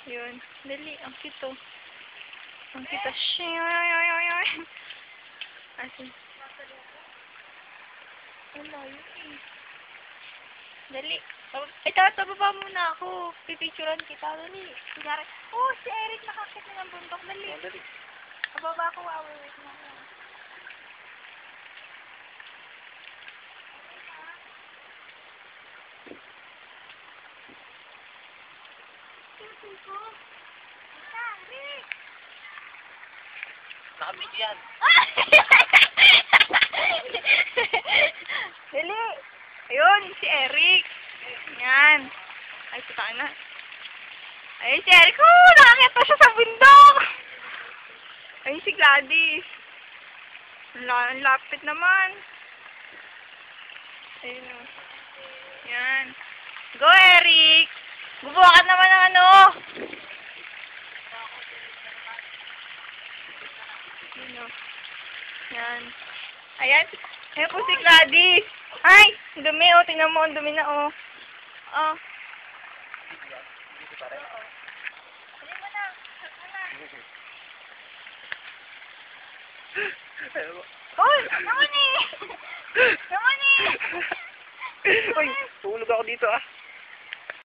Yun. Dali. Ang cute oh. Ang cute. Asin. Ang layo eh. Dali. Ay, tababa muna ako. Pipicturean kita. Dali. Kunyari. Oh, si Eric nakakit na ng bundok. Dali. Dali. Bababa ko. Wait na ako. Nakabit yan. Dali. Ayun, si Eric. Yan. Ay, putang na. Ayun si Eric. Oh, nakakit pa siya sa bundok. Ayun si Gladys. Ang lapit naman. Ayun o. Yan. Go, Eric. Gubuha ka naman ng ano. Ayun o. Yan. Ayan. Ayan po si Gladys. Ay! Dumi o. Tingnan mo. Ang dumi na o. Oh. Dali mo na. Hoy! Naman eh! Naman eh! Uy! Tulog ako dito ah.